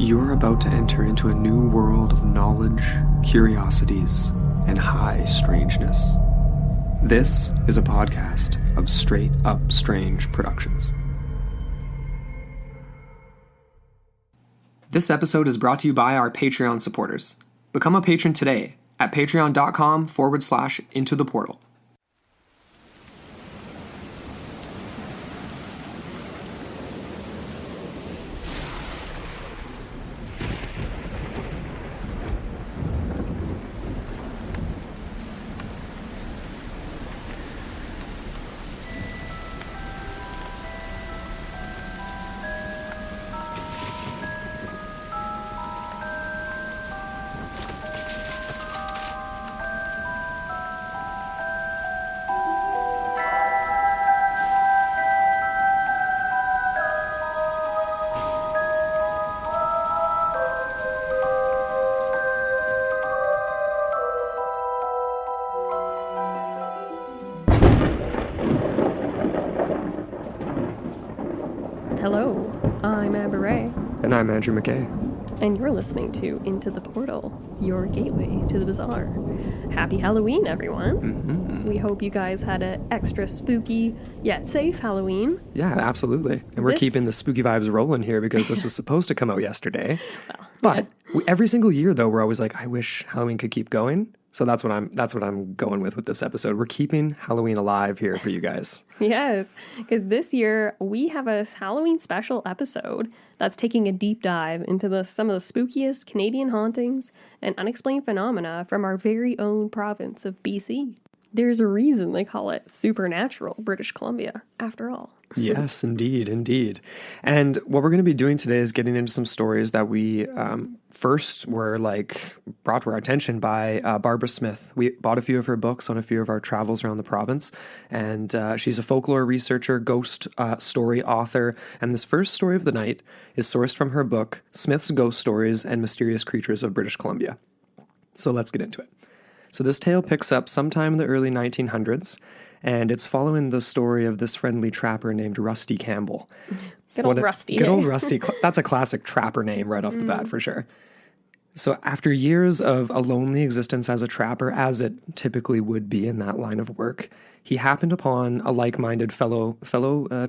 You're about to enter into a new world of knowledge, curiosities, and high strangeness. This is a podcast of Straight Up Strange Productions. This episode is brought to you by our Patreon supporters. Become a patron today at patreon.com/intotheportal. Hello, I'm Amber Ray. And I'm Andrew McKay. And you're listening to Into the Portal, your gateway to the bizarre. Happy Halloween, everyone. Mm-hmm. We hope you guys had an extra spooky, yet safe Halloween. Yeah, absolutely. And we're keeping the spooky vibes rolling here because this was supposed to come out yesterday. But every single year, though, we're always like, I wish Halloween could keep going. So that's what I'm going with this episode. We're keeping Halloween alive here for you guys. Yes, because this year we have a Halloween special episode that's taking a deep dive into some of the spookiest Canadian hauntings and unexplained phenomena from our very own province of BC. There's a reason they call it Supernatural British Columbia, after all. Yes, indeed. And what we're going to be doing today is getting into some stories that we first were brought to our attention by Barbara Smith. We bought a few of her books on a few of our travels around the province, and she's a folklore researcher, ghost story author, and this first story of the night is sourced from her book, Smith's Ghost Stories and Mysterious Creatures of British Columbia. So let's get into it. So this tale picks up sometime in the early 1900s, and it's following the story of this friendly trapper named Rusty Campbell. Good old Rusty. Good old Rusty. That's a classic trapper name right off the bat, for sure. So after years of a lonely existence as a trapper, as it typically would be in that line of work, he happened upon a like-minded fellow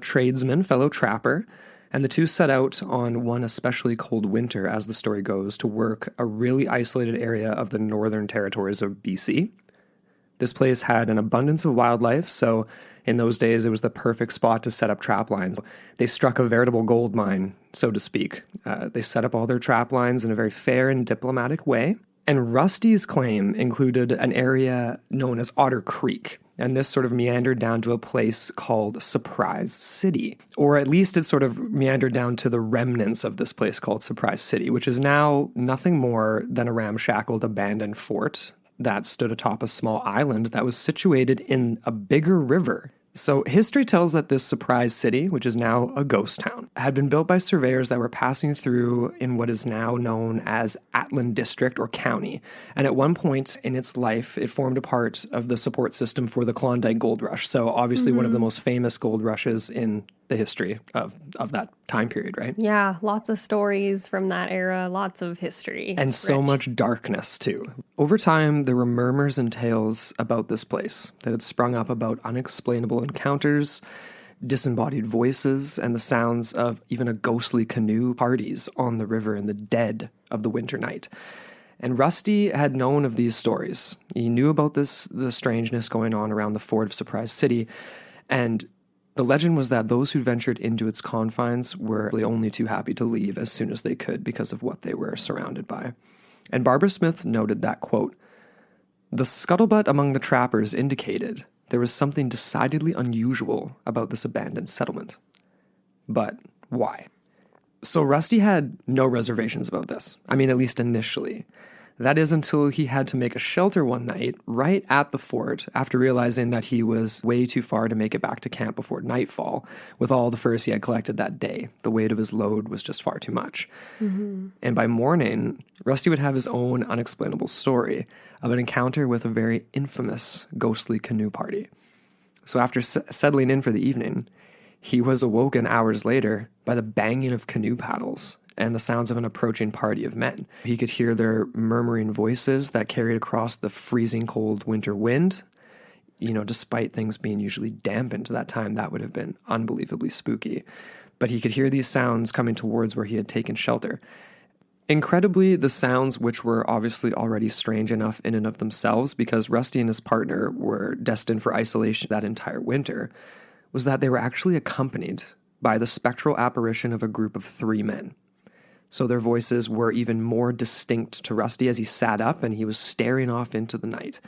tradesman, fellow trapper, and the two set out on one especially cold winter, as the story goes, to work a really isolated area of the northern territories of BC. This place had an abundance of wildlife, so in those days it was the perfect spot to set up trap lines. They struck a veritable gold mine, so to speak. They set up all their trap lines in a very fair and diplomatic way. And Rusty's claim included an area known as Otter Creek, and this sort of meandered down to a place called Surprise City. Or at least it sort of meandered down to the remnants of this place called Surprise City, which is now nothing more than a ramshackled abandoned fort that stood atop a small island that was situated in a bigger river. So history tells that this Surprise City, which is now a ghost town, had been built by surveyors that were passing through in what is now known as Atlan District or County. And at one point in its life, it formed a part of the support system for the Klondike Gold Rush. So obviously one of the most famous gold rushes in the history of that time period, right? Yeah, lots of stories from that era, lots of history. And so much darkness, too. Over time, there were murmurs and tales about this place that had sprung up about unexplainable encounters, disembodied voices, and the sounds of even a ghostly canoe parties on the river in the dead of the winter night. And Rusty had known of these stories. He knew about the strangeness going on around the fort of Surprise City, and the legend was that those who ventured into its confines were only too happy to leave as soon as they could because of what they were surrounded by. And Barbara Smith noted that, quote, "The scuttlebutt among the trappers indicated there was something decidedly unusual about this abandoned settlement. But why?" So Rusty had no reservations about this. I mean, at least initially. That is until he had to make a shelter one night right at the fort after realizing that he was way too far to make it back to camp before nightfall with all the furs he had collected that day. The weight of his load was just far too much. Mm-hmm. And by morning, Rusty would have his own unexplainable story of an encounter with a very infamous ghostly canoe party. So after settling in for the evening, he was awoken hours later by the banging of canoe paddles and the sounds of an approaching party of men. He could hear their murmuring voices that carried across the freezing cold winter wind. You know, despite things being usually dampened to that time, that would have been unbelievably spooky. But he could hear these sounds coming towards where he had taken shelter. Incredibly, the sounds, which were obviously already strange enough in and of themselves, because Rusty and his partner were destined for isolation that entire winter, was that they were actually accompanied by the spectral apparition of a group of 3 men. So their voices were even more distinct to Rusty as he sat up and he was staring off into the night.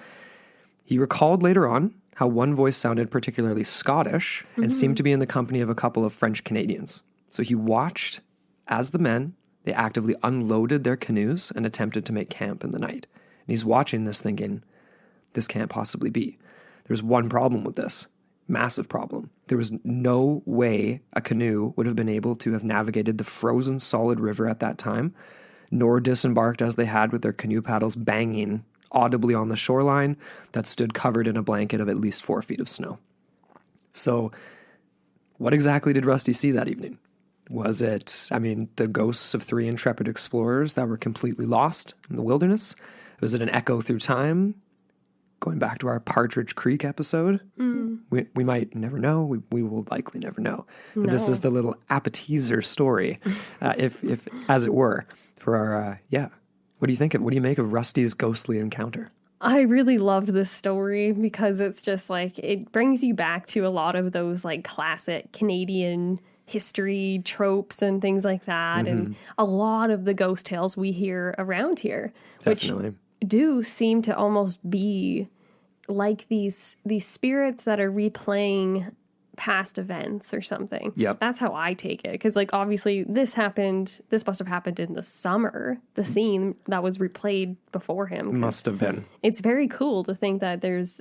He recalled later on how one voice sounded particularly Scottish and seemed to be in the company of a couple of French Canadians. So he watched as the men, they actively unloaded their canoes and attempted to make camp in the night. And he's watching this thinking, this can't possibly be. There's one problem with this. Massive problem. There was no way a canoe would have been able to have navigated the frozen solid river at that time, nor disembarked as they had with their canoe paddles banging audibly on the shoreline that stood covered in a blanket of at least 4 feet of snow. So what exactly did Rusty see that evening? Was it, the ghosts of 3 intrepid explorers that were completely lost in the wilderness? Was it an echo through time? Going back to our Partridge Creek episode, we might never know. We will likely never know. But this is the little appetizer story, if as it were, for our, What do you think of? What do you make of Rusty's ghostly encounter? I really loved this story because it's just like, it brings you back to a lot of those like classic Canadian history tropes and things like that. And a lot of the ghost tales we hear around here, Definitely. which do seem to almost be like these spirits that are replaying past events or something. Yep. That's how I take it. Because like obviously this must have happened in the summer. The scene that was replayed before him. Must have been. It's very cool to think that there's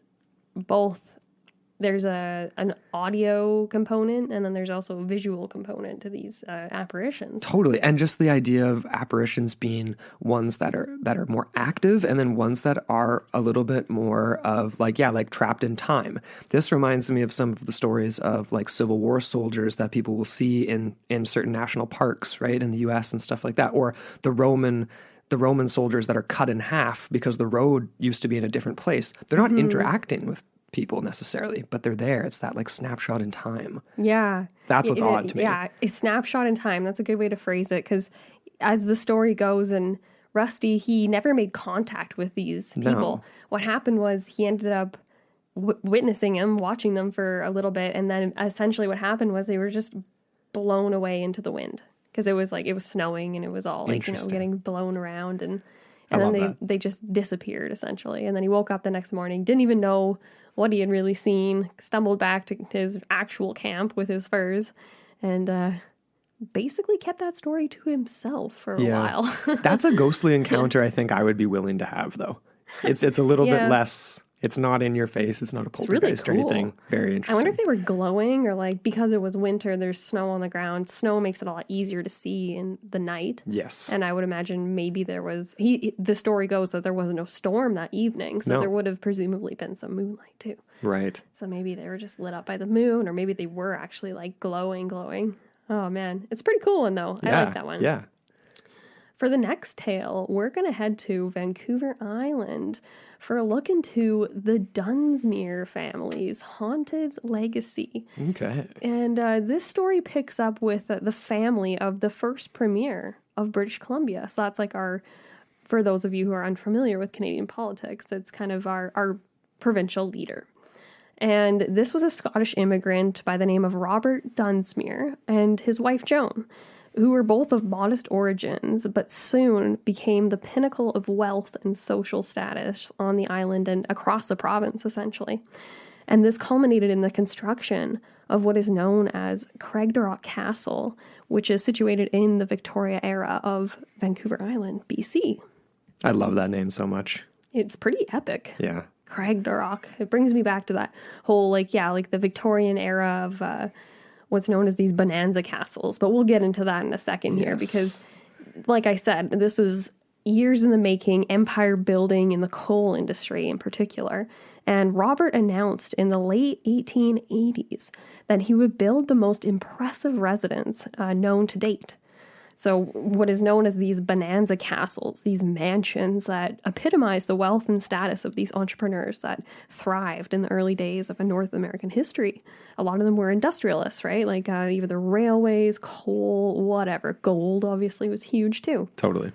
an audio component and then there's also a visual component to these apparitions. Totally. And just the idea of apparitions being ones that are more active and then ones that are a little bit more of like trapped in time. This reminds me of some of the stories of like Civil War soldiers that people will see in certain national parks, right, in the US and stuff like that. Or the Roman soldiers that are cut in half because the road used to be in a different place. They're not interacting with people necessarily, but they're there. It's that like snapshot in time. Yeah. That's what's odd to me. Yeah, a snapshot in time. That's a good way to phrase it, because as the story goes, and Rusty, he never made contact with these people. No. What happened was he ended up witnessing them, watching them for a little bit, and then essentially what happened was they were just blown away into the wind, because it was snowing and it was all like, getting blown around, and then they just disappeared essentially. And then he woke up the next morning, didn't even know what he had really seen, stumbled back to his actual camp with his furs, and basically kept that story to himself for a while. That's a ghostly encounter I think I would be willing to have, though. It's a little bit less. It's not in your face. It's not a poltergeist really or anything. Very interesting. I wonder if they were glowing, or like because it was winter, there's snow on the ground. Snow makes it a lot easier to see in the night. Yes. And I would imagine maybe there was, the story goes that there was no storm that evening. So there would have presumably been some moonlight too. Right. So maybe they were just lit up by the moon, or maybe they were actually like glowing. Oh man, it's a pretty cool one though. I like that one. Yeah. For the next tale, we're going to head to Vancouver Island for a look into the Dunsmere family's haunted legacy. Okay. And this story picks up with the family of the first premier of British Columbia. So that's like for those of you who are unfamiliar with Canadian politics, it's kind of our provincial leader. And this was a Scottish immigrant by the name of Robert Dunsmere and his wife Joan, who were both of modest origins, but soon became the pinnacle of wealth and social status on the island and across the province, essentially. And this culminated in the construction of what is known as Craigndock Castle, which is situated in the Victoria era of Vancouver Island, BC. I love that name so much. It's pretty epic. Yeah. Craigndock. It brings me back to that whole, like the Victorian era of what's known as these Bonanza Castles. But we'll get into that in a second here, because, like I said, this was years in the making, empire building in the coal industry in particular. And Robert announced in the late 1880s that he would build the most impressive residence known to date. So what is known as these Bonanza Castles, these mansions that epitomize the wealth and status of these entrepreneurs that thrived in the early days of a North American history. A lot of them were industrialists, right? Like either railways, coal, whatever. Gold obviously was huge too. Totally.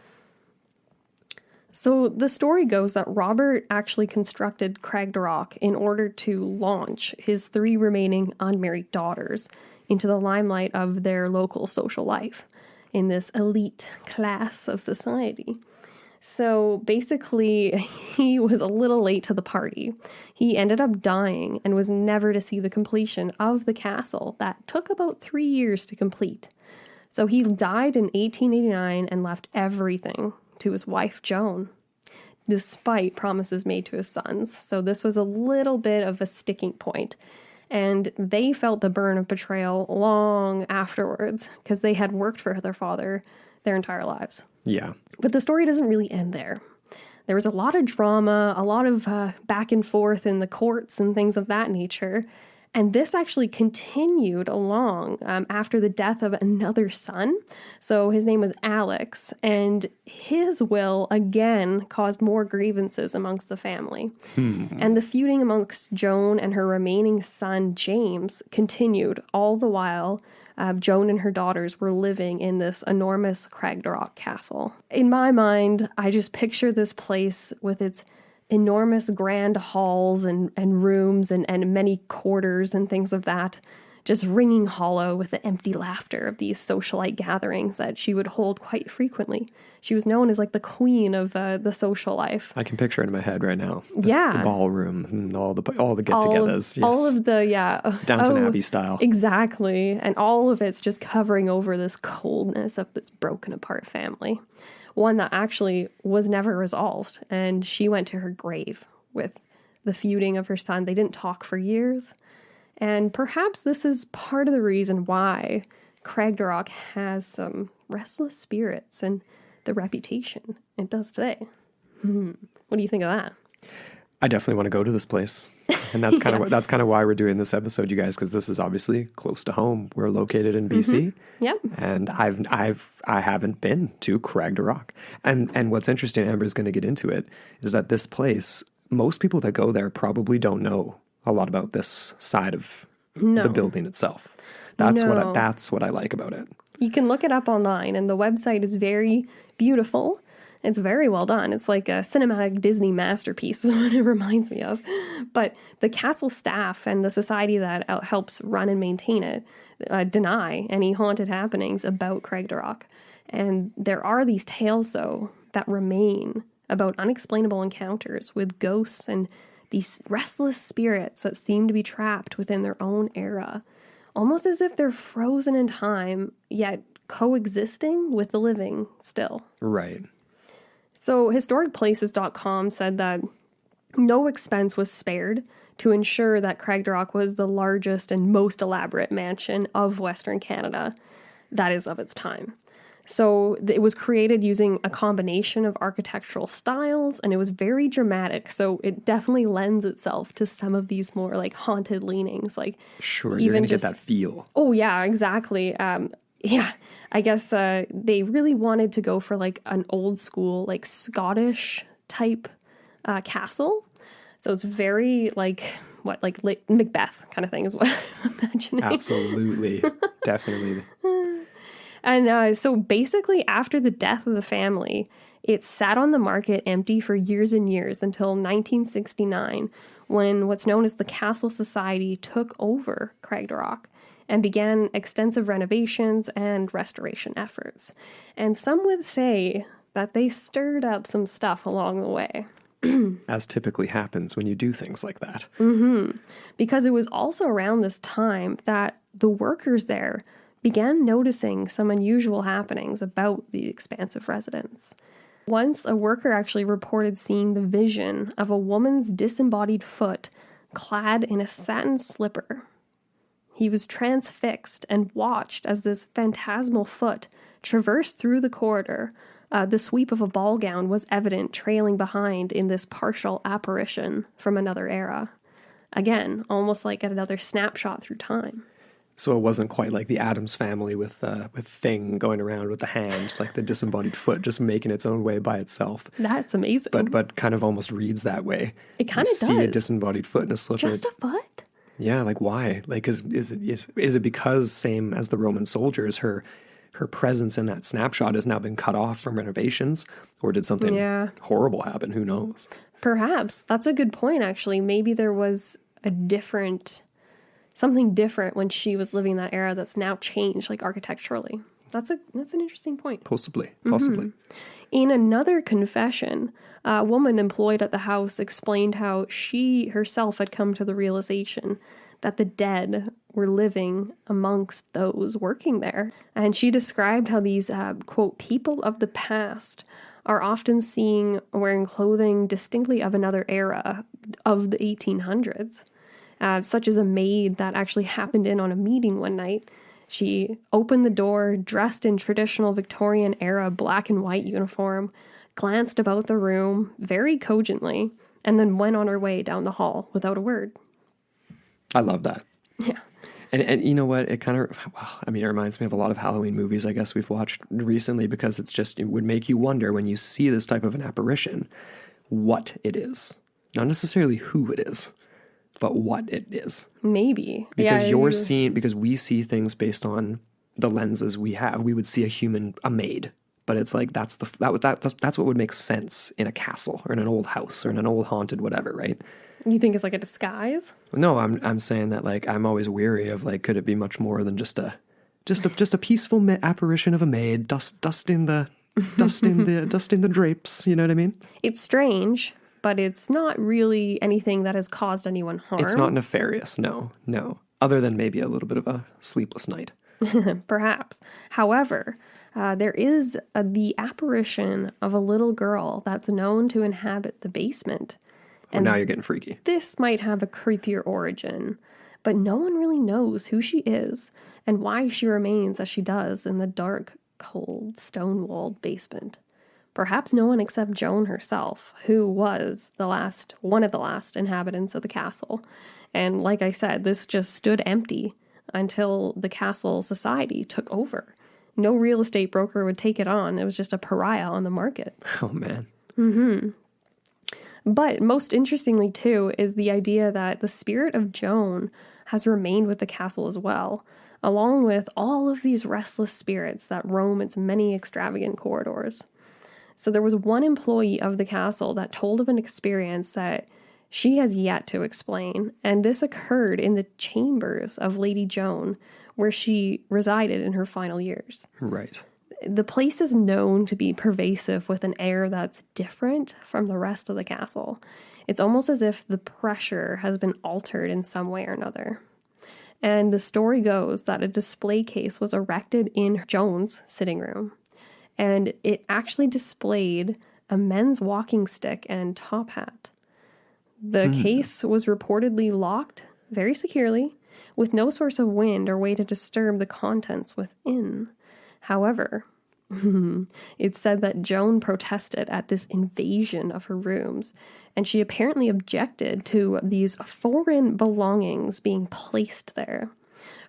So the story goes that Robert actually constructed Cragdarock in order to launch his 3 remaining unmarried daughters into the limelight of their local social life in this elite class of society. So basically, he was a little late to the party. He ended up dying and was never to see the completion of the castle that took about 3 years to complete. So he died in 1889 and left everything to his wife, Joan, despite promises made to his sons. So this was a little bit of a sticking point. And they felt the burn of betrayal long afterwards because they had worked for their father their entire lives. Yeah. But the story doesn't really end there. There was a lot of drama, a lot of back and forth in the courts and things of that nature. And this actually continued along after the death of another son. So his name was Alex, and his will again caused more grievances amongst the family. And the feuding amongst Joan and her remaining son, James, continued all the while Joan and her daughters were living in this enormous Cragdarock castle. In my mind, I just picture this place with its enormous grand halls and rooms and many quarters and things of that, just ringing hollow with the empty laughter of these socialite gatherings that she would hold quite frequently. She was known as like the queen of the social life. I can picture it in my head right now. Yeah. The ballroom and all the get-togethers. Yes. All of the, yeah. Downton Abbey style. Exactly. And all of it's just covering over this coldness of this broken apart family. One that actually was never resolved. And she went to her grave with the feuding of her son. They didn't talk for years. And perhaps this is part of the reason why Cragdarock has some restless spirits and the reputation it does today. What do you think of that? I definitely want to go to this place. And that's kind of why we're doing this episode, you guys, because this is obviously close to home. We're located in BC. Yep. And I haven't been to Cragdarock. And what's interesting, Amber's going to get into it, is that this place, most people that go there probably don't know a lot about this side of the building itself. That's what I like about it. You can look it up online, and the website is very beautiful. It's very well done. It's like a cinematic Disney masterpiece is what it reminds me of. But the castle staff and the society that helps run and maintain it deny any haunted happenings about Cragdarock. And there are these tales, though, that remain about unexplainable encounters with ghosts and these restless spirits that seem to be trapped within their own era, almost as if they're frozen in time, yet coexisting with the living still. Right. So historicplaces.com said that no expense was spared to ensure that Cragdarock was the largest and most elaborate mansion of Western Canada, that is, of its time. So it was created using a combination of architectural styles, and it was very dramatic. So it definitely lends itself to some of these more like haunted leanings. Like, sure, you're going to get that feel. Oh, yeah, exactly. Yeah, I guess they really wanted to go for like an old school, like Scottish type castle. So it's very like Macbeth kind of thing is what I'm imagining. Absolutely. Definitely. And so basically after the death of the family, it sat on the market empty for years and years until 1969, when what's known as the Castle Society took over Cragdarock and began extensive renovations and restoration efforts. And some would say that they stirred up some stuff along the way. As typically happens when you do things like that. Because it was also around this time that the workers there began noticing some unusual happenings about the expansive residence. Once, a worker actually reported seeing the vision of a woman's disembodied foot clad in a satin slipper. He was transfixed and watched as this phantasmal foot traversed through the corridor. The sweep of a ball gown was evident trailing behind in this partial apparition from another era. Again, almost like another snapshot through time. So it wasn't quite like the Addams Family with Thing going around with the hands, like the disembodied foot just making its own way by itself. That's amazing. But kind of almost reads that way. It kind of does. See a disembodied foot in a slipper. Just a foot? Yeah, like why? Like is it because, same as the Roman soldiers, her presence in that snapshot has now been cut off from renovations, or did something horrible happen? Who knows? Perhaps. That's a good point, actually. Maybe there was something different when she was living that era that's now changed, like architecturally. That's an interesting point. Possibly. In another confession, a woman employed at the house explained how she herself had come to the realization that the dead were living amongst those working there. And she described how these, quote, people of the past are often seen wearing clothing distinctly of another era of the 1800s. Such as a maid that actually happened in on a meeting one night. She opened the door, dressed in traditional Victorian era black and white uniform, glanced about the room very cogently, and then went on her way down the hall without a word. I love that. Yeah. And you know what? It kind of, it reminds me of a lot of Halloween movies I guess we've watched recently, because it would make you wonder when you see this type of an apparition, what it is. Not necessarily who it is, but what it is. Maybe. Because because we see things based on the lenses we have. We would see a maid, but it's like that's what would make sense in a castle or in an old house or in an old haunted whatever, right? You think it's like a disguise? No, I'm saying that, like, I'm always weary of, like, could it be much more than just a peaceful apparition of a maid dusting the drapes, you know what I mean? It's strange, but it's not really anything that has caused anyone harm. It's not nefarious, no. Other than maybe a little bit of a sleepless night. Perhaps. However, there is the apparition of a little girl that's known to inhabit the basement. And now you're getting freaky. This might have a creepier origin, but no one really knows who she is and why she remains as she does in the dark, cold, stone-walled basement. Perhaps no one except Joan herself, who was one of the last inhabitants of the castle. And like I said, this just stood empty until the castle society took over. No real estate broker would take it on. It was just a pariah on the market. Oh, man. Mm-hmm. But most interestingly, too, is the idea that the spirit of Joan has remained with the castle as well, along with all of these restless spirits that roam its many extravagant corridors. So there was one employee of the castle that told of an experience that she has yet to explain, and this occurred in the chambers of Lady Joan, where she resided in her final years. Right. The place is known to be pervasive with an air that's different from the rest of the castle. It's almost as if the pressure has been altered in some way or another. And the story goes that a display case was erected in Joan's sitting room, and it actually displayed a men's walking stick and top hat. The case was reportedly locked very securely, with no source of wind or way to disturb the contents within. However, it's said that Joan protested at this invasion of her rooms, and she apparently objected to these foreign belongings being placed there.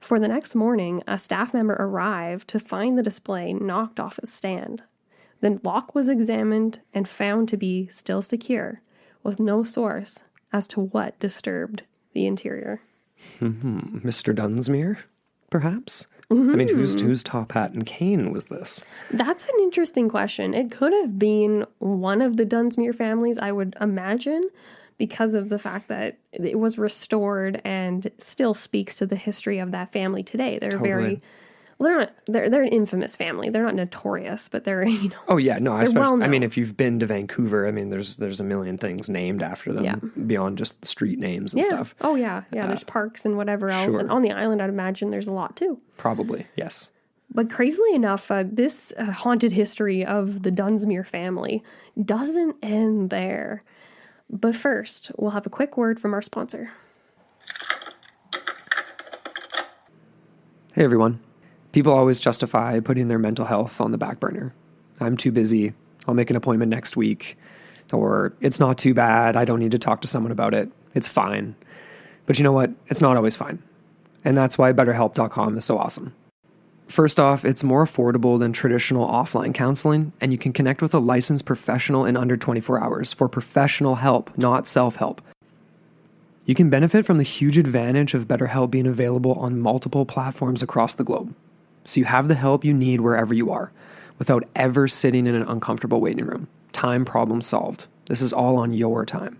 For the next morning, a staff member arrived to find the display knocked off its stand. The lock was examined and found to be still secure, with no source as to what disturbed the interior. Mr. Dunsmere, perhaps? I mean, whose top hat and cane was this? That's an interesting question. It could have been one of the Dunsmere families, I would imagine, because of the fact that it was restored and still speaks to the history of that family today. They're Totally. they're an infamous family. They're not notorious, but they're, Oh yeah, no, they're well known. I mean, if you've been to Vancouver, I mean, there's a million things named after them beyond just street names and stuff. Oh yeah. There's parks and whatever else. Sure. And on the island, I'd imagine there's a lot too. Probably, yes. But crazily enough, this haunted history of the Dunsmere family doesn't end there. But first, we'll have a quick word from our sponsor. Hey everyone. People always justify putting their mental health on the back burner. I'm too busy. I'll make an appointment next week. Or it's not too bad. I don't need to talk to someone about it. It's fine. But you know what? It's not always fine. And that's why BetterHelp.com is so awesome. First off, it's more affordable than traditional offline counseling, and you can connect with a licensed professional in under 24 hours for professional help, not self-help. You can benefit from the huge advantage of BetterHelp being available on multiple platforms across the globe. So you have the help you need wherever you are, without ever sitting in an uncomfortable waiting room. Time problem solved. This is all on your time.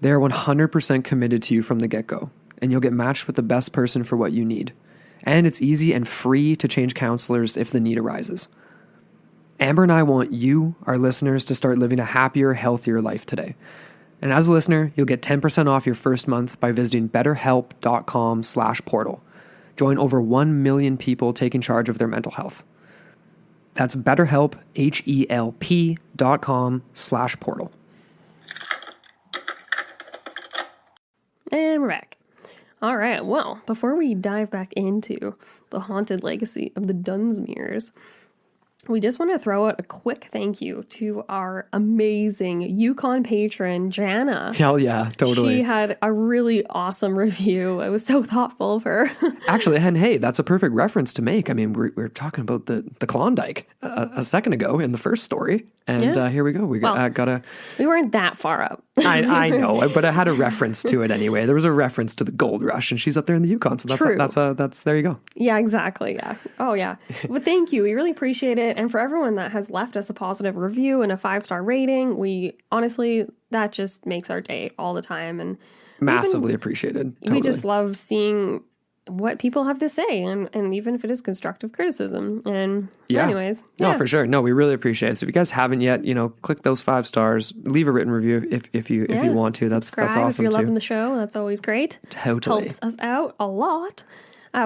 They are 100% committed to you from the get-go, and you'll get matched with the best person for what you need. And it's easy and free to change counselors if the need arises. Amber and I want you, our listeners, to start living a happier, healthier life today. And as a listener, you'll get 10% off your first month by visiting betterhelp.com/portal. Join over 1 million people taking charge of their mental health. That's BetterHelp, HELP.com/portal. And we're back. All right, well, before we dive back into the haunted legacy of the Dunsmeres, we just want to throw out a quick thank you to our amazing Yukon patron, Jana. Hell yeah, totally. She had a really awesome review. It was so thoughtful of her. Actually, and hey, that's a perfect reference to make. I mean, we're talking about the Klondike a second ago in the first story. And here we go. We We weren't that far up. I know, but I had a reference to it anyway. There was a reference to the gold rush, and she's up there in the Yukon. So that's there you go. Yeah, exactly. Yeah. Oh, yeah. But thank you. We really appreciate it. And for everyone that has left us a positive review and a 5-star rating, that just makes our day all the time. And massively appreciated. Totally. We just love seeing what people have to say, and even if it is constructive criticism. And anyways. No, for sure. No, we really appreciate it. So if you guys haven't yet, click those 5 stars, leave a written review if you want to. That's awesome if you're too. loving the show. That's always great. Totally. Helps us out a lot.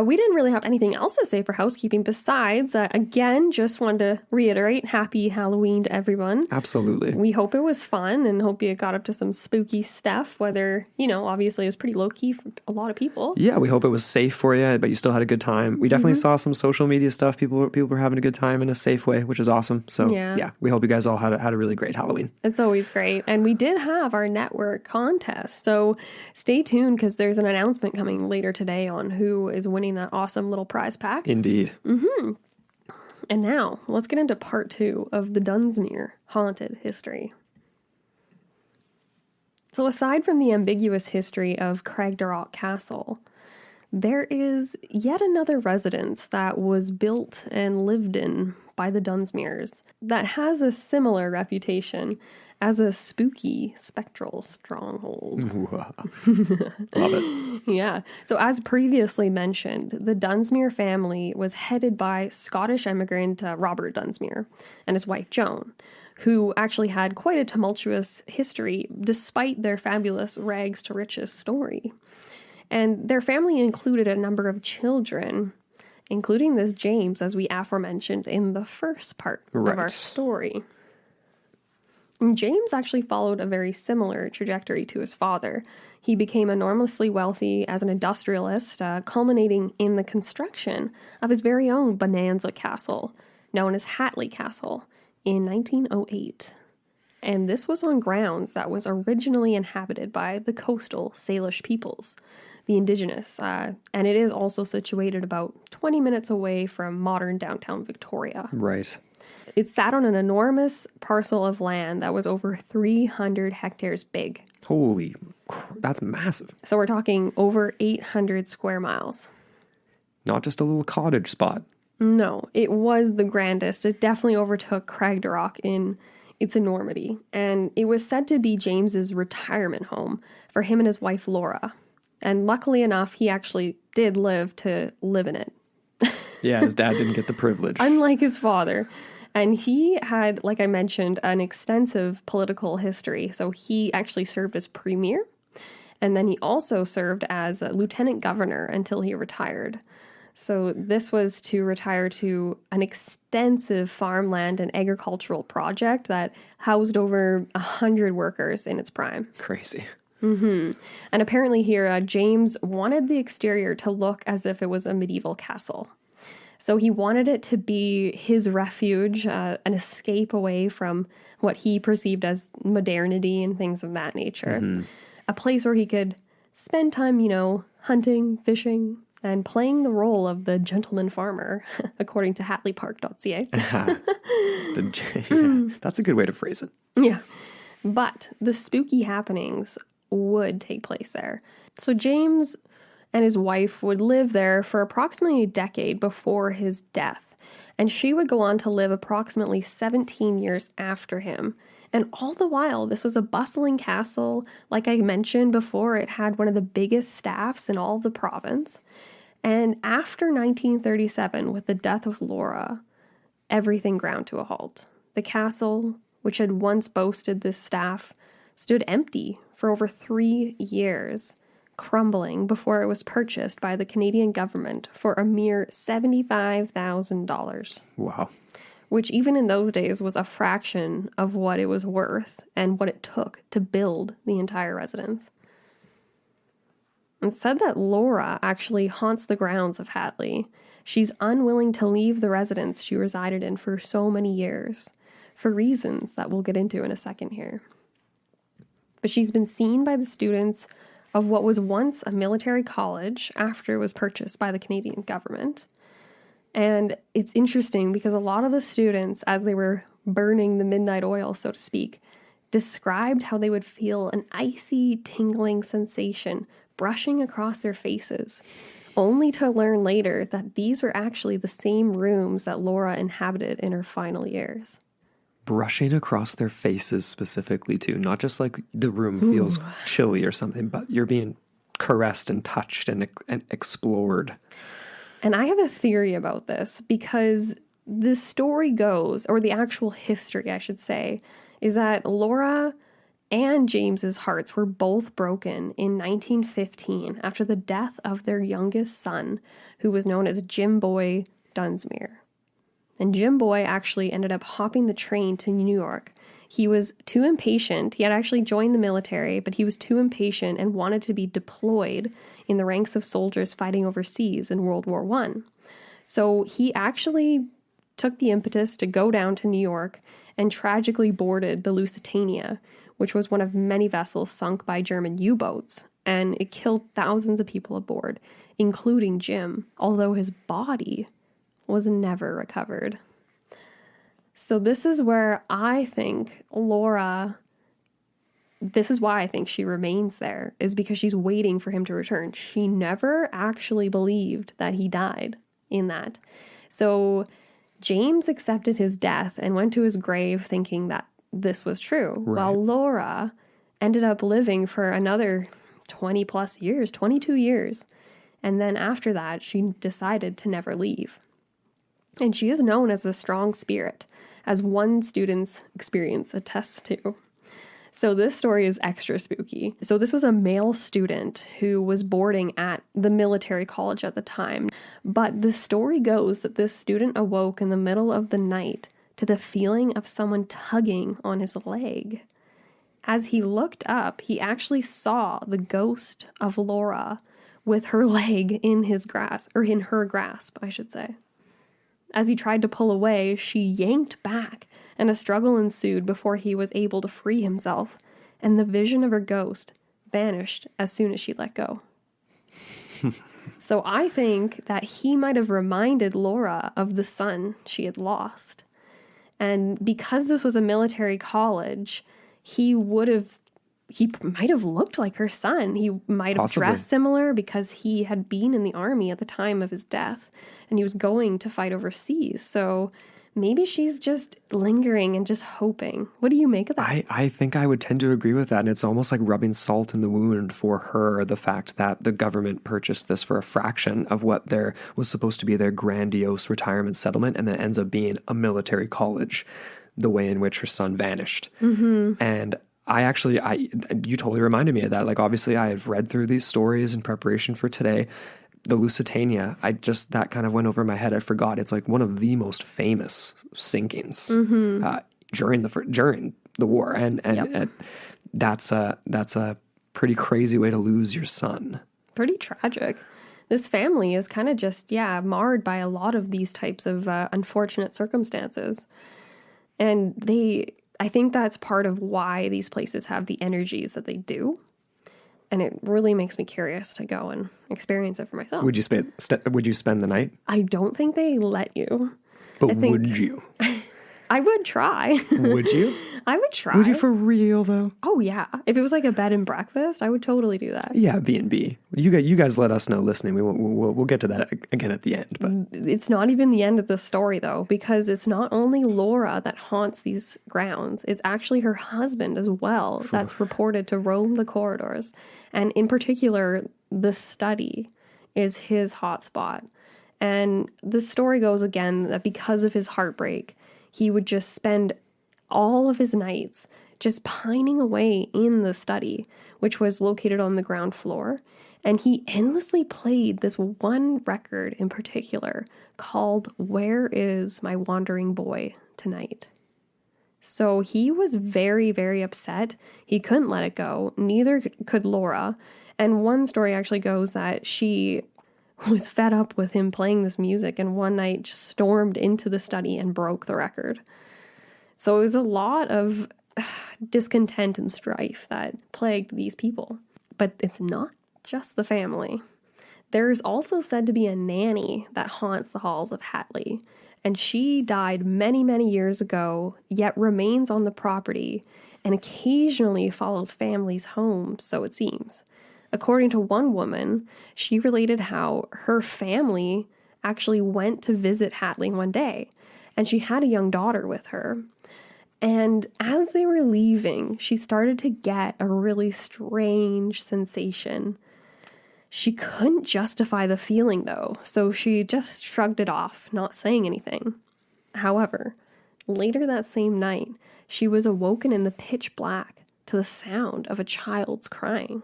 We didn't really have anything else to say for housekeeping besides, again, just wanted to reiterate, happy Halloween to everyone. Absolutely. We hope it was fun and hope you got up to some spooky stuff, whether, obviously it was pretty low-key for a lot of people. Yeah, we hope it was safe for you, but you still had a good time. We definitely saw some social media stuff. People were having a good time in a safe way, which is awesome. So, yeah we hope you guys all had a really great Halloween. It's always great. And we did have our network contest. So stay tuned because there's an announcement coming later today on who is winning that awesome little prize pack. Indeed. Mm-hmm. And now, let's get into part 2 of the Dunsmere haunted history. So aside from the ambiguous history of Cragdarroch Castle, there is yet another residence that was built and lived in by the Dunsmeres that has a similar reputation as a spooky, spectral stronghold. Love it. Yeah. So as previously mentioned, the Dunsmere family was headed by Scottish immigrant Robert Dunsmere and his wife Joan, who actually had quite a tumultuous history despite their fabulous rags to riches story. And their family included a number of children, including this James, as we aforementioned in the first part of our story. And James actually followed a very similar trajectory to his father. He became enormously wealthy as an industrialist, culminating in the construction of his very own Bonanza Castle, known as Hatley Castle, in 1908. And this was on grounds that was originally inhabited by the coastal Salish peoples, the indigenous, and it is also situated about 20 minutes away from modern downtown Victoria. Right. It sat on an enormous parcel of land that was over 300 hectares big. Holy, that's massive. So we're talking over 800 square miles. Not just a little cottage spot. No, it was the grandest. It definitely overtook Cragdarroch in its enormity. And it was said to be James's retirement home for him and his wife Laura. And luckily enough, he actually did live to live in it. Yeah, his dad didn't get the privilege. Unlike his father. And he had, like I mentioned, an extensive political history. So he actually served as premier. And then he also served as a lieutenant governor until he retired. So this was to retire to an extensive farmland and agricultural project that housed over 100 workers in its prime. Crazy. Mm-hmm. And apparently here, James wanted the exterior to look as if it was a medieval castle. So he wanted it to be his refuge, an escape away from what he perceived as modernity and things of that nature. Mm-hmm. A place where he could spend time, hunting, fishing, and playing the role of the gentleman farmer, according to hatleypark.ca. Yeah, that's a good way to phrase it. Yeah. But the spooky happenings would take place there. So James and his wife would live there for approximately a decade before his death, and she would go on to live approximately 17 years after him. And all the while, this was a bustling castle. Like I mentioned before, it had one of the biggest staffs in all of the province. And after 1937, with the death of Laura, everything ground to a halt. The castle, which had once boasted this staff, stood empty for over 3 years, crumbling before it was purchased by the Canadian government for a mere $75,000. Wow. Which even in those days was a fraction of what it was worth and what it took to build the entire residence. It's said that Laura actually haunts the grounds of Hatley. She's unwilling to leave the residence she resided in for so many years, for reasons that we'll get into in a second here. But she's been seen by the students of what was once a military college after it was purchased by the Canadian government. And it's interesting because a lot of the students, as they were burning the midnight oil, so to speak, described how they would feel an icy, tingling sensation brushing across their faces, only to learn later that these were actually the same rooms that Laura inhabited in her final years. Brushing across their faces specifically, too. Not just like the room feels chilly or something, but you're being caressed and touched and explored. And I have a theory about this because the story goes, or the actual history, I should say, is that Laura and James's hearts were both broken in 1915 after the death of their youngest son, who was known as Jim Boy Dunsmere. And Jim Boy actually ended up hopping the train to New York. He was too impatient. He had actually joined the military, but he was too impatient and wanted to be deployed in the ranks of soldiers fighting overseas in World War I. So he actually took the impetus to go down to New York and tragically boarded the Lusitania, which was one of many vessels sunk by German U-boats, and it killed thousands of people aboard, including Jim, although his body was never recovered. So this is where I think Laura, this is why I think she remains there, is because she's waiting for him to return. She never actually believed that he died in that. So James accepted his death and went to his grave thinking that this was true, right, while Laura ended up living for another 20 plus years, 22 years. And then after that, she decided to never leave. And she is known as a strong spirit, as one student's experience attests to. So this story is extra spooky. So this was a male student who was boarding at the military college at the time. But the story goes that this student awoke in the middle of the night to the feeling of someone tugging on his leg. As he looked up, he actually saw the ghost of Laura with her leg in his grasp, or in her grasp, I should say. As he tried to pull away, she yanked back, and a struggle ensued before he was able to free himself, and the vision of her ghost vanished as soon as she let go. So I think that he might have reminded Laura of the son she had lost. And because this was a military college, he might have looked like her son. He might have Possibly dressed similar because he had been in the army at the time of his death and he was going to fight overseas. So maybe she's just lingering and just hoping. What do you make of that? I think I would tend to agree with that. And it's almost like rubbing salt in the wound for her, the fact that the government purchased this for a fraction of what there was supposed to be their grandiose retirement settlement, and then ends up being a military college, the way in which her son vanished. Mm-hmm. And you totally reminded me of that. Like, obviously I have read through these stories in preparation for today. The Lusitania, that kind of went over my head. I forgot. It's like one of the most famous sinkings during the war, and that's a pretty crazy way to lose your son. Pretty tragic. This family is kind of just marred by a lot of these types of unfortunate circumstances, and I think that's part of why these places have the energies that they do. And it really makes me curious to go and experience it for myself. Would you spend the night? I don't think they let you. But would you? I would try. Would you? I would try. Would you for real though? Oh yeah. If it was like a bed and breakfast, I would totally do that. Yeah, B&B. You guys let us know listening. We'll get to that again at the end. But it's not even the end of the story though, because it's not only Laura that haunts these grounds. It's actually her husband as well that's reported to roam the corridors. And in particular, the study is his hotspot. And the story goes again that because of his heartbreak, he would just spend all of his nights just pining away in the study, which was located on the ground floor. And he endlessly played this one record in particular called Where Is My Wandering Boy Tonight? So he was very, very upset. He couldn't let it go. Neither could Laura. And one story actually goes that she was fed up with him playing this music and one night just stormed into the study and broke the record. So it was a lot of discontent and strife that plagued these people. But it's not just the family. There's also said to be a nanny that haunts the halls of Hatley, and she died many, many years ago, yet remains on the property and occasionally follows families home, so it seems. According to one woman, she related how her family actually went to visit Hatley one day, and she had a young daughter with her. And as they were leaving, she started to get a really strange sensation. She couldn't justify the feeling, though, so she just shrugged it off, not saying anything. However, later that same night, she was awoken in the pitch black to the sound of a child's crying.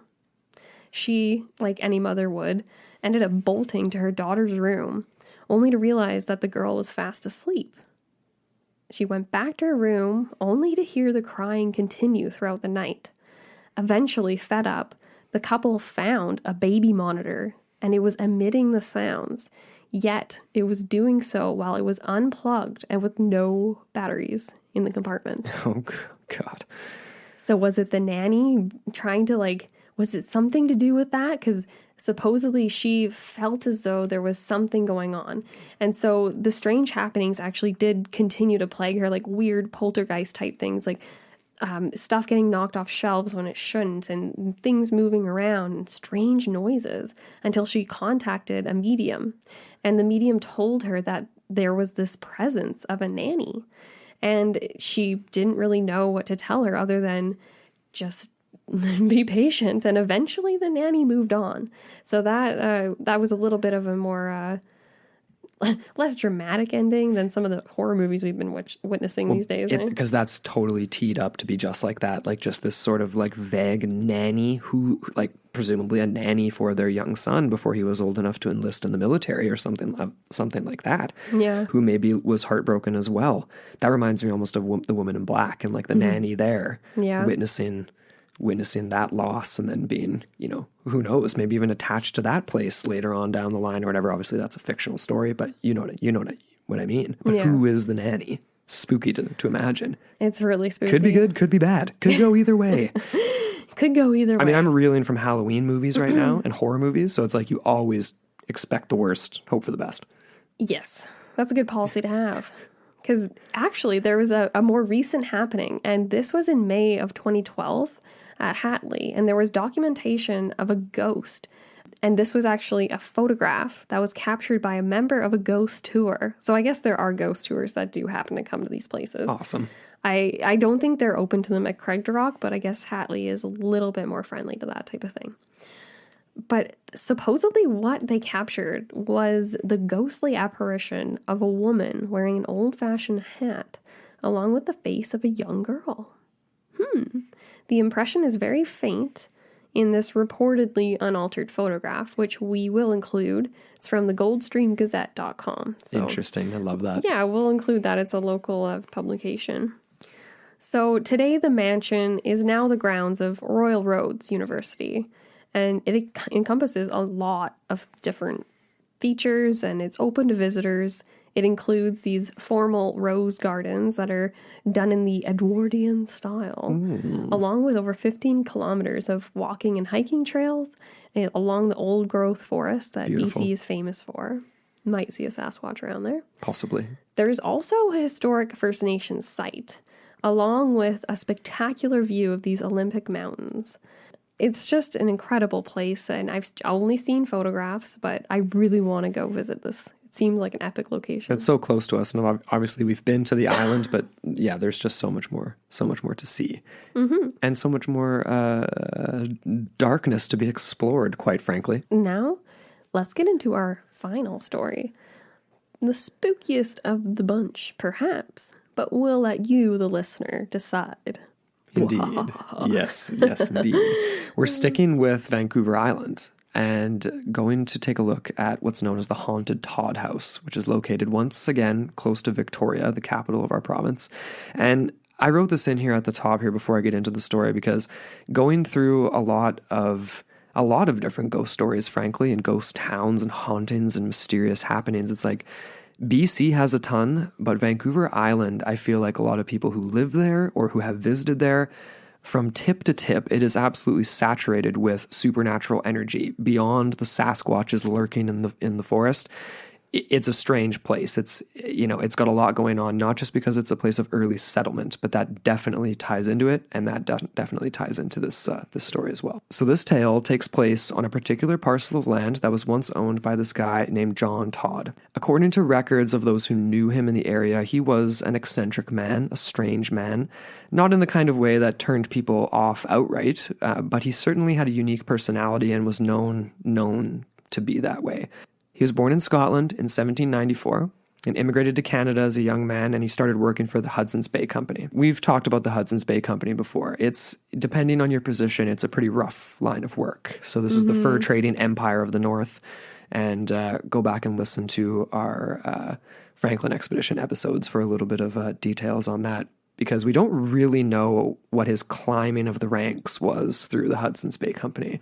She, like any mother would, ended up bolting to her daughter's room, only to realize that the girl was fast asleep. She went back to her room, only to hear the crying continue throughout the night. Eventually, fed up, the couple found a baby monitor, and it was emitting the sounds, yet it was doing so while it was unplugged and with no batteries in the compartment. Oh, God. So was it the nanny trying to, was it something to do with that? Because supposedly she felt as though there was something going on. And so the strange happenings actually did continue to plague her, like weird poltergeist type things, like stuff getting knocked off shelves when it shouldn't, and things moving around and strange noises, until she contacted a medium. And the medium told her that there was this presence of a nanny. And she didn't really know what to tell her other than just be patient. And eventually the nanny moved on. So that was a little bit of a more less dramatic ending than some of the horror movies we've been witnessing these days. Because that's totally teed up to be just like that, like just this sort of like vague nanny who, like presumably a nanny for their young son before he was old enough to enlist in the military or something like that. Yeah. Who maybe was heartbroken as well. That reminds me almost of The Woman in Black and like the nanny there, witnessing that loss and then being, who knows, maybe even attached to that place later on down the line or whatever. Obviously that's a fictional story, but you know what I mean. But who is the nanny? Spooky to imagine. It's really spooky. Could be good, could be bad. Could go either way. Could go either way. I mean, I'm reeling from Halloween movies right now and horror movies, so it's like you always expect the worst, hope for the best. Yes, that's a good policy to have. Because actually there was a more recent happening, and this was in May of 2012 at Hatley, and there was documentation of a ghost. And this was actually a photograph that was captured by a member of a ghost tour. So I guess there are ghost tours that do happen to come to these places. Awesome. I don't think they're open to them at Craigdarroch, but I guess Hatley is a little bit more friendly to that type of thing. But supposedly what they captured was the ghostly apparition of a woman wearing an old-fashioned hat, along with the face of a young girl. The impression is very faint in this reportedly unaltered photograph, which we will include. It's from the goldstreamgazette.com. So, interesting. I love that. Yeah, we'll include that. It's a local publication. So today the mansion is now the grounds of Royal Roads University, and it encompasses a lot of different features and it's open to visitors. It includes these formal rose gardens that are done in the Edwardian style, along with over 15 kilometers of walking and hiking trails along the old growth forest that Beautiful. BC is famous for. Might see a Sasquatch around there. Possibly. There's also a historic First Nations site, along with a spectacular view of these Olympic mountains. It's just an incredible place, and I've only seen photographs, but I really want to go visit this. It seems like an epic location. It's so close to us, and obviously we've been to the island, but yeah, there's just so much more to see, and so much more darkness to be explored, quite frankly. Now, let's get into our final story. The spookiest of the bunch, perhaps, but we'll let you, the listener, decide. Indeed. Yes, indeed. We're sticking with Vancouver Island and going to take a look at what's known as the Haunted Todd House, which is located once again close to Victoria, the capital of our province. And I wrote this in here at the top here before I get into the story because going through a lot of different ghost stories, frankly, and ghost towns and hauntings and mysterious happenings, it's like BC has a ton, but Vancouver Island, I feel like a lot of people who live there or who have visited there, from tip to tip, it is absolutely saturated with supernatural energy beyond the Sasquatches lurking in the forest. It's a strange place. It's got a lot going on, not just because it's a place of early settlement, but that definitely ties into it, and that definitely ties into this story as well. So this tale takes place on a particular parcel of land that was once owned by this guy named John Todd. According to records of those who knew him in the area, he was an eccentric man, a strange man, not in the kind of way that turned people off outright, but he certainly had a unique personality and was known to be that way. He was born in Scotland in 1794 and immigrated to Canada as a young man, and he started working for the Hudson's Bay Company. We've talked about the Hudson's Bay Company before. It's, depending on your position, it's a pretty rough line of work. So this is the fur trading empire of the North, and go back and listen to our Franklin Expedition episodes for a little bit of details on that, because we don't really know what his climbing of the ranks was through the Hudson's Bay Company.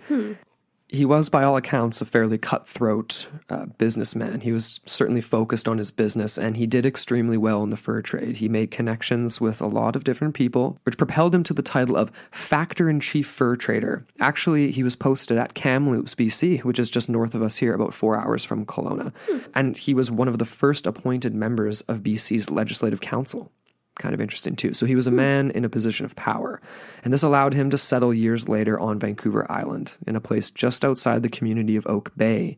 He was, by all accounts, a fairly cutthroat businessman. He was certainly focused on his business, and he did extremely well in the fur trade. He made connections with a lot of different people, which propelled him to the title of Factor-in-Chief Fur Trader. Actually, he was posted at Kamloops, BC, which is just north of us here, about 4 hours from Kelowna. And he was one of the first appointed members of BC's Legislative Council. Kind of interesting too. So he was a man in a position of power, and this allowed him to settle years later on Vancouver Island, in a place just outside the community of Oak Bay.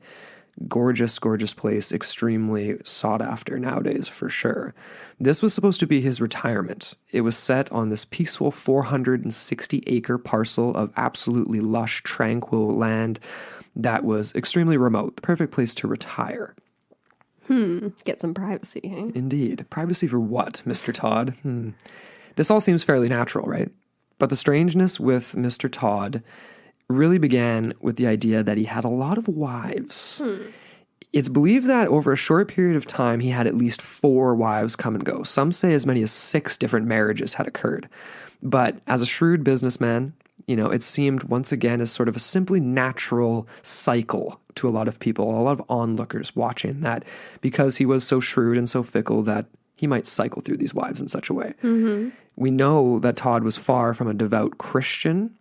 Gorgeous, gorgeous place, extremely sought after nowadays for sure. This was supposed to be his retirement. It was set on this peaceful 460-acre parcel of absolutely lush, tranquil land that was extremely remote, the perfect place to retire. Get some privacy, hey? Indeed. Privacy for what, Mr. Todd? This all seems fairly natural, right? But the strangeness with Mr. Todd really began with the idea that he had a lot of wives. It's believed that over a short period of time, he had at least 4 wives come and go. Some say as many as 6 different marriages had occurred. But as a shrewd businessman, it seemed once again as sort of a simply natural cycle to a lot of people, a lot of onlookers watching that, because he was so shrewd and so fickle that he might cycle through these wives in such a way. We know that Todd was far from a devout Christian,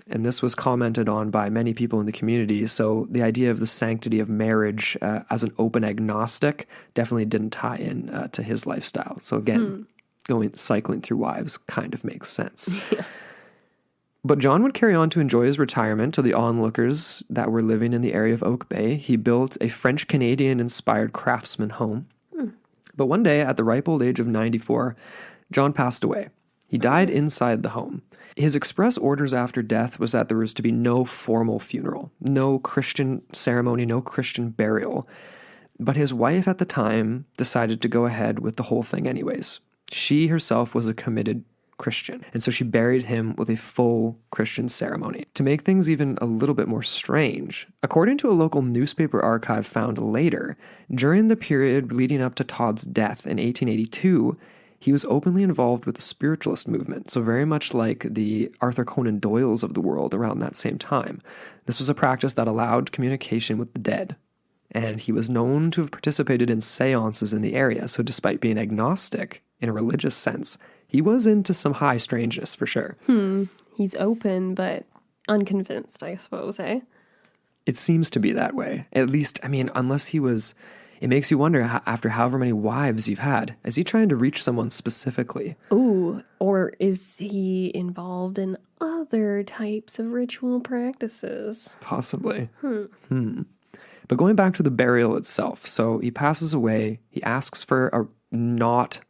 and this was commented on by many people in the community. So the idea of the sanctity of marriage as an open agnostic definitely didn't tie in to his lifestyle. So again, cycling through wives kind of makes sense. But John would carry on to enjoy his retirement to the onlookers that were living in the area of Oak Bay. He built a French-Canadian-inspired craftsman home. But one day, at the ripe old age of 94, John passed away. He died inside the home. His express orders after death was that there was to be no formal funeral, no Christian ceremony, no Christian burial. But his wife at the time decided to go ahead with the whole thing anyways. She herself was a committed Christian, and so she buried him with a full Christian ceremony. To make things even a little bit more strange, according to a local newspaper archive found later, during the period leading up to Todd's death in 1882, he was openly involved with the spiritualist movement, so very much like the Arthur Conan Doyles of the world around that same time. This was a practice that allowed communication with the dead. and he was known to have participated in seances in the area. So despite being agnostic in a religious sense, he was into some high strangeness for sure. He's open, but unconvinced, I suppose, eh? It seems to be that way. At least, I mean, unless he was... It makes you wonder, after however many wives you've had, is he trying to reach someone specifically? Ooh, or is he involved in other types of ritual practices? Possibly. But going back to the burial itself, so he passes away, he asks for a not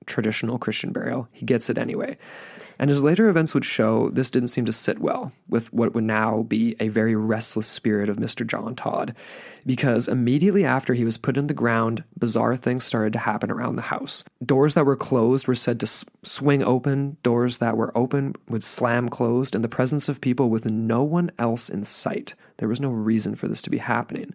traditional Christian burial. He gets it anyway. And as later events would show, this didn't seem to sit well with what would now be a very restless spirit of Mr. John Todd, because immediately after he was put in the ground, bizarre things started to happen around the house. Doors that were closed were said to swing open. Doors that were open would slam closed in the presence of people with no one else in sight. There was no reason for this to be happening.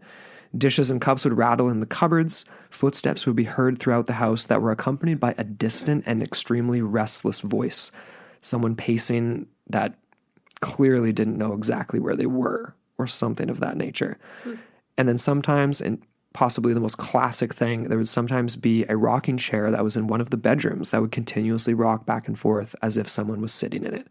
Dishes and cups would rattle in the cupboards. Footsteps would be heard throughout the house that were accompanied by a distant and extremely restless voice. Someone pacing that clearly didn't know exactly where they were, or something of that nature. And then sometimes, and possibly the most classic thing, there would sometimes be a rocking chair that was in one of the bedrooms that would continuously rock back and forth as if someone was sitting in it.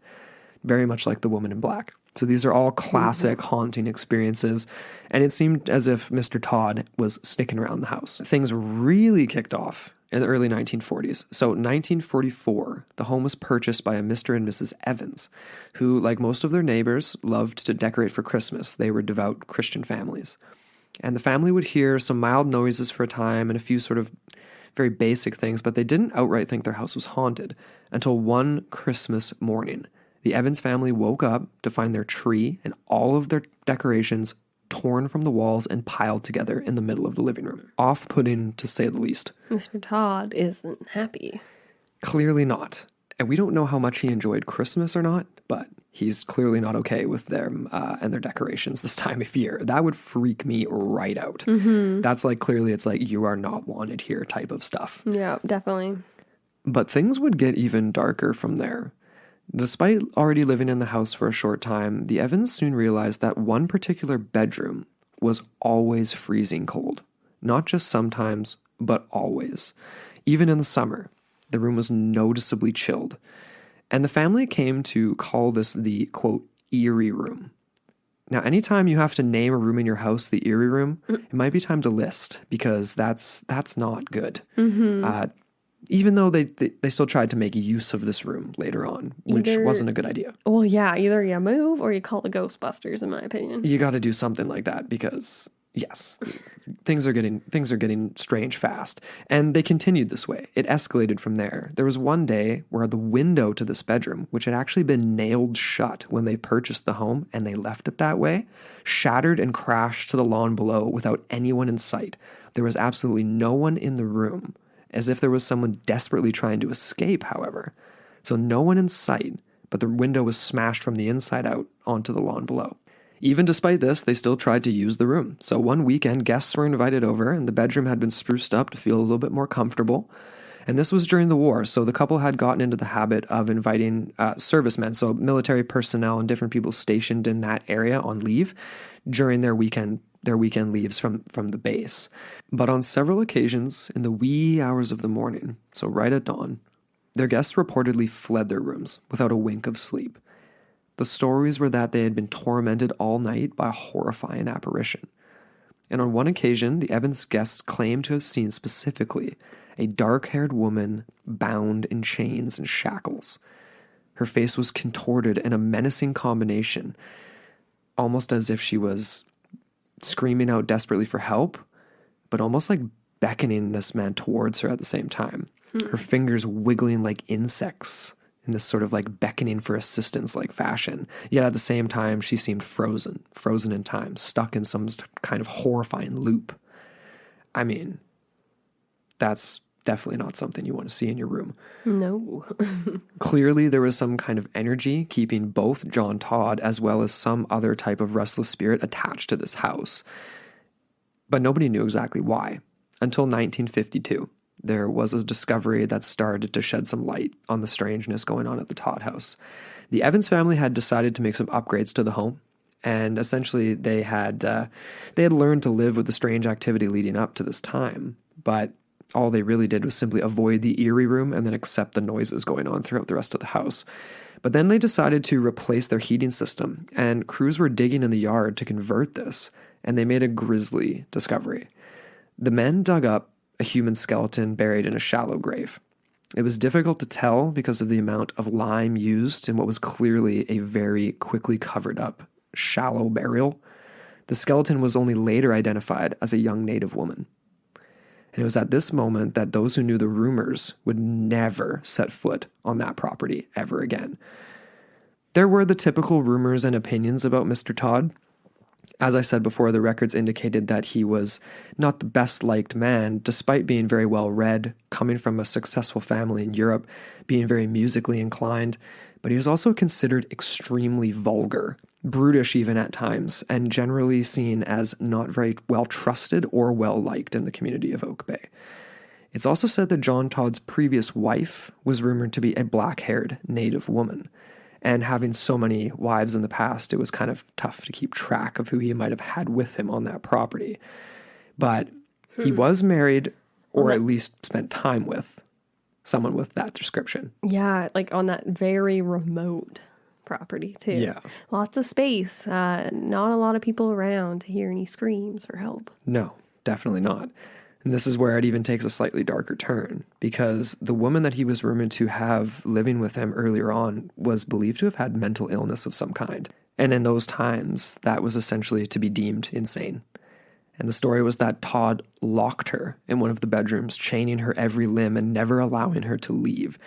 Very much like the woman in black. So these are all classic haunting experiences, and it seemed as if Mr. Todd was sticking around the house. Things really kicked off in the early 1940s. So 1944, the home was purchased by a Mr. and Mrs. Evans, who, like most of their neighbors, loved to decorate for Christmas. They were devout Christian families. And the family would hear some mild noises for a time and a few sort of very basic things, but they didn't outright think their house was haunted until one Christmas morning. The Evans family woke up to find their tree and all of their decorations torn from the walls and piled together in the middle of the living room. Off-putting, to say the least. Mr. Todd isn't happy. Clearly not. And we don't know how much he enjoyed Christmas or not, but he's clearly not okay with them and their decorations this time of year. That would freak me right out. That's like, clearly it's like, you are not wanted here type of stuff. Yeah, definitely. But things would get even darker from there. Despite already living in the house for a short time, the Evans soon realized that one particular bedroom was always freezing cold. Not just sometimes, but always. Even in the summer, the room was noticeably chilled. And the family came to call this the, quote, eerie room. Now, anytime you have to name a room in your house the eerie room, it might be time to list, because that's not good. Even though they still tried to make use of this room later on, which wasn't a good idea. Well, yeah, either you move or you call the Ghostbusters, in my opinion. You got to do something like that because, yes, things are getting strange fast. And they continued this way. It escalated from there. There was one day where the window to this bedroom, which had actually been nailed shut when they purchased the home and they left it that way, shattered and crashed to the lawn below without anyone in sight. There was absolutely no one in the room, as if there was someone desperately trying to escape, however. So no one in sight, but the window was smashed from the inside out onto the lawn below. Even despite this, they still tried to use the room. So one weekend, guests were invited over, and the bedroom had been spruced up to feel a little bit more comfortable. And this was during the war, so the couple had gotten into the habit of inviting servicemen, so military personnel and different people stationed in that area on leave during their weekend leaves from the base. But on several occasions, in the wee hours of the morning, so right at dawn, their guests reportedly fled their rooms without a wink of sleep. The stories were that they had been tormented all night by a horrifying apparition. And on one occasion, the Evans guests claimed to have seen specifically a dark-haired woman bound in chains and shackles. Her face was contorted in a menacing combination, almost as if she was screaming out desperately for help, but almost like beckoning this man towards her at the same time. Her fingers wiggling like insects in this sort of like beckoning for assistance like fashion. Yet at the same time, she seemed frozen in time, stuck in some kind of horrifying loop. I mean, that's definitely not something you want to see in your room. No. Clearly, there was some kind of energy keeping both John Todd as well as some other type of restless spirit attached to this house. But nobody knew exactly why. Until 1952, there was a discovery that started to shed some light on the strangeness going on at the Todd house. The Evans family had decided to make some upgrades to the home, And essentially they had learned to live with the strange activity leading up to this time. But all they really did was simply avoid the eerie room and then accept the noises going on throughout the rest of the house. But then they decided to replace their heating system, and crews were digging in the yard to convert this, and they made a grisly discovery. The men dug up a human skeleton buried in a shallow grave. It was difficult to tell because of the amount of lime used in what was clearly a very quickly covered up, shallow burial. The skeleton was only later identified as a young native woman. And it was at this moment that those who knew the rumors would never set foot on that property ever again. There were the typical rumors and opinions about Mr. Todd. As I said before, the records indicated that he was not the best liked man, despite being very well read, coming from a successful family in Europe, being very musically inclined, but he was also considered extremely vulgar, brutish even at times, and generally seen as not very well trusted or well liked in the community of Oak Bay. It's also said that John Todd's previous wife was rumored to be a black-haired native woman. And having so many wives in the past, it was kind of tough to keep track of who he might have had with him on that property. But he was married, or at least spent time with someone with that description. Yeah, like on that very remote property too. Yeah. Lots of space. Not a lot of people around to hear any screams for help. No, definitely not. And this is where it even takes a slightly darker turn, because the woman that he was rumored to have living with him earlier on was believed to have had mental illness of some kind. And in those times, that was essentially to be deemed insane. And the story was that Todd locked her in one of the bedrooms, chaining her every limb and never allowing her to leave.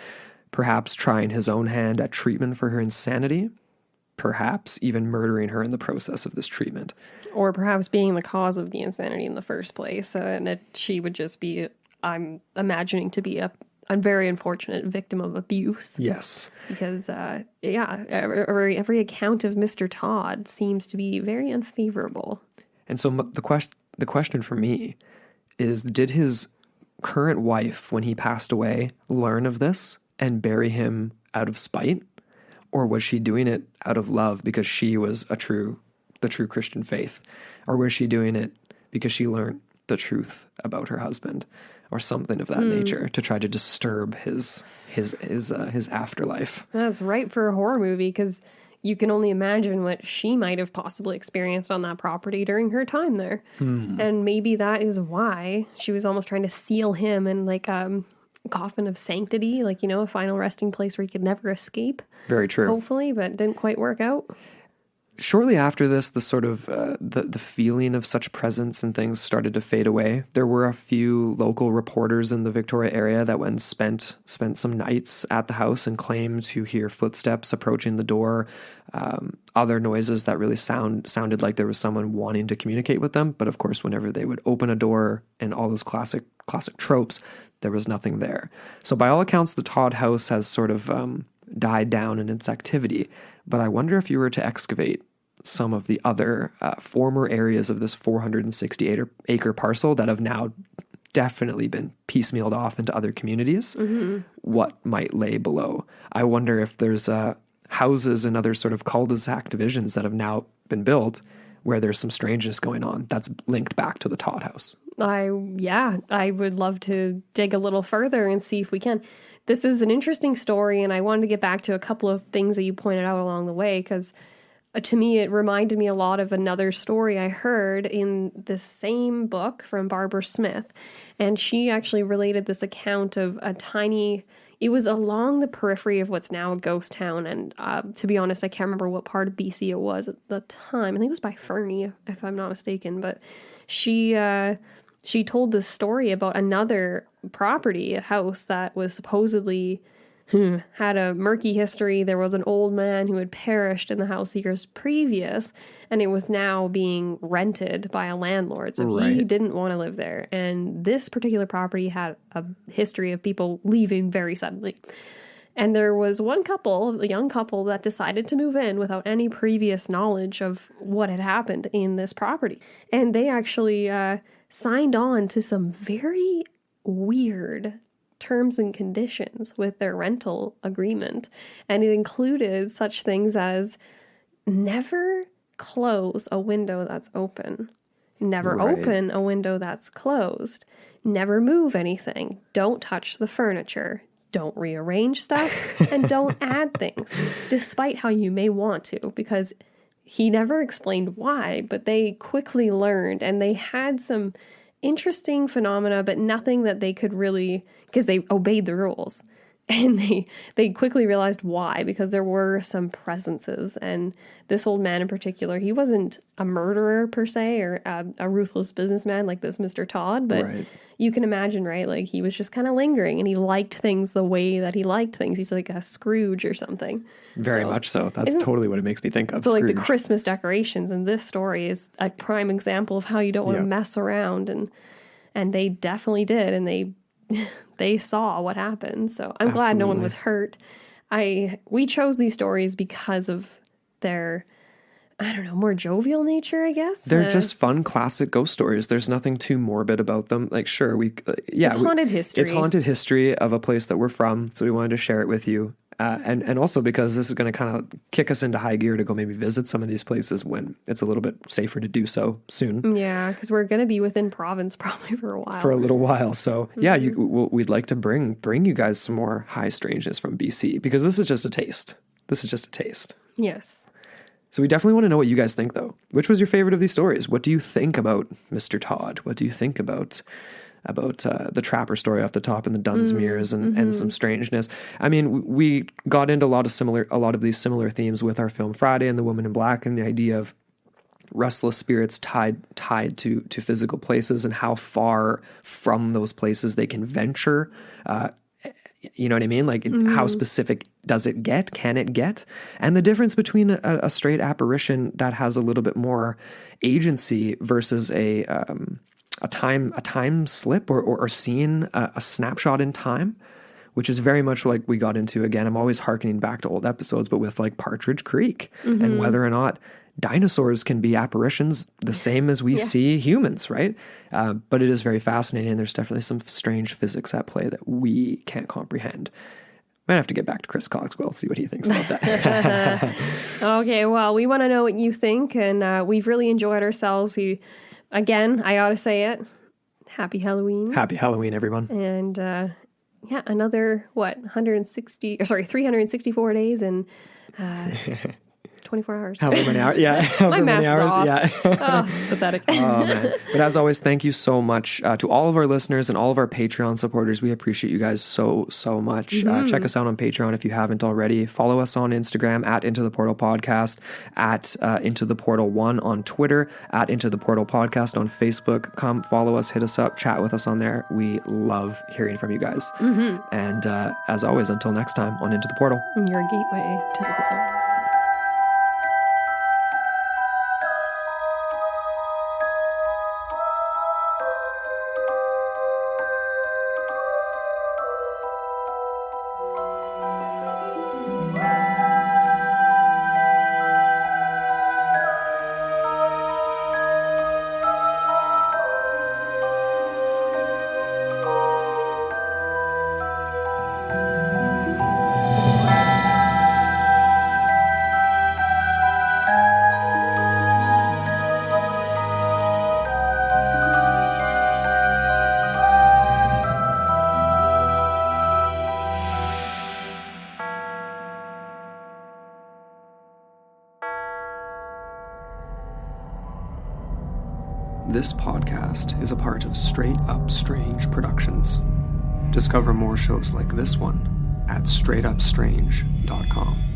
Perhaps trying his own hand at treatment for her insanity. Perhaps even murdering her in the process of this treatment. Or perhaps being the cause of the insanity in the first place. And that she would just be, I'm imagining, to be a very unfortunate victim of abuse. Yes. Because, every account of Mr. Todd seems to be very unfavorable. And so the question for me is, did his current wife, when he passed away, learn of this and bury him out of spite? Or was she doing it out of love because she was the true Christian faith? Or was she doing it because she learned the truth about her husband or something of that nature to try to disturb his afterlife? That's right for a horror movie, because you can only imagine what she might have possibly experienced on that property during her time there. And maybe that is why she was almost trying to seal him in like coffin of sanctity, like, a final resting place where he could never escape. Very true. Hopefully, but didn't quite work out. Shortly after this, the sort of the feeling of such presence and things started to fade away. There were a few local reporters in the Victoria area that went and spent some nights at the house and claimed to hear footsteps approaching the door, other noises that really sounded like there was someone wanting to communicate with them. But of course, whenever they would open a door and all those classic tropes, there was nothing there. So by all accounts, the Todd house has sort of died down in its activity. But I wonder if you were to excavate some of the other former areas of this 468-acre parcel that have now definitely been piecemealed off into other communities, what might lay below. I wonder if there's houses and other sort of cul-de-sac divisions that have now been built where there's some strangeness going on that's linked back to the Todd house. I would love to dig a little further and see if we can. This is an interesting story, and I wanted to get back to a couple of things that you pointed out along the way, because to me, it reminded me a lot of another story I heard in the same book from Barbara Smith. And she actually related this account of it was along the periphery of what's now a ghost town. And to be honest, I can't remember what part of BC it was at the time. I think it was by Fernie, if I'm not mistaken. But she told this story about another property, a house that was supposedly had a murky history. There was an old man who had perished in the house years previous, and it was now being rented by a landlord. So he didn't want to live there. And this particular property had a history of people leaving very suddenly. And there was one couple, a young couple, that decided to move in without any previous knowledge of what had happened in this property. And they actually signed on to some very weird terms and conditions with their rental agreement. And it included such things as never close a window that's open. Never Right. open a window that's closed. Never move anything. Don't touch the furniture. Don't rearrange stuff. And don't add things, despite how you may want to, because he never explained why, but they quickly learned, and they had some interesting phenomena, but nothing that they could really, because they obeyed the rules. And they quickly realized why, because there were some presences. And this old man in particular, he wasn't a murderer per se, or a ruthless businessman like this Mr. Todd, but Right. you can imagine, right? Like, he was just kind of lingering, and he liked things the way that he liked things. He's like a Scrooge or something. Very much so. That's totally what it makes me think of. So like the Scrooge. Christmas decorations in this story is a prime example of how you don't want to Yeah. mess around, and they definitely did, and they saw what happened. So I'm glad no one was hurt. We chose these stories because of their, I don't know, more jovial nature, I guess. They're just fun, classic ghost stories. There's nothing too morbid about them. Like, sure, It's haunted history. It's haunted history of a place that we're from, so we wanted to share it with you. And also because this is going to kind of kick us into high gear to go maybe visit some of these places when it's a little bit safer to do so soon. Yeah, because we're going to be within province probably for a while. For a little while. So yeah, we'd like to bring you guys some more High Strangeness from BC, because this is just a taste. This is just a taste. Yes. So we definitely want to know what you guys think, though. Which was your favorite of these stories? What do you think about Mr. Todd? What do you think about the trapper story off the top and the Dunsmeres and some strangeness? I mean, we got into a lot of these similar themes with our film Friday and The Woman in Black, and the idea of restless spirits tied to physical places and how far from those places they can venture. You know what I mean? Like, how specific does it get? Can it get? And the difference between a straight apparition that has a little bit more agency versus a time slip or seeing a snapshot in time, which is very much like we got into. Again, I'm always hearkening back to old episodes, but with like Partridge Creek and whether or not dinosaurs can be apparitions the same as we see humans, right? But it is very fascinating. There's definitely some strange physics at play that we can't comprehend. Might have to get back to Chris Coxwell, see what he thinks about that. Okay, well, we want to know what you think, and we've really enjoyed ourselves. Again, I ought to say it, happy Halloween. Happy Halloween, everyone. And another, 364 days and 24 hours. However many hours, yeah. However many hours, off. yeah. Oh, it's pathetic. Oh, man. But as always, thank you so much to all of our listeners and all of our Patreon supporters. We appreciate you guys so much. Check us out on Patreon if you haven't already. Follow us on Instagram at Into the Portal Podcast, at Into the Portal 1 on Twitter, at Into the Portal Podcast on Facebook. Come follow us, hit us up, chat with us on there. We love hearing from you guys. And as always, until next time on Into the Portal. Your gateway to the bizarre. This podcast is a part of Straight Up Strange Productions. Discover more shows like this one at straightupstrange.com.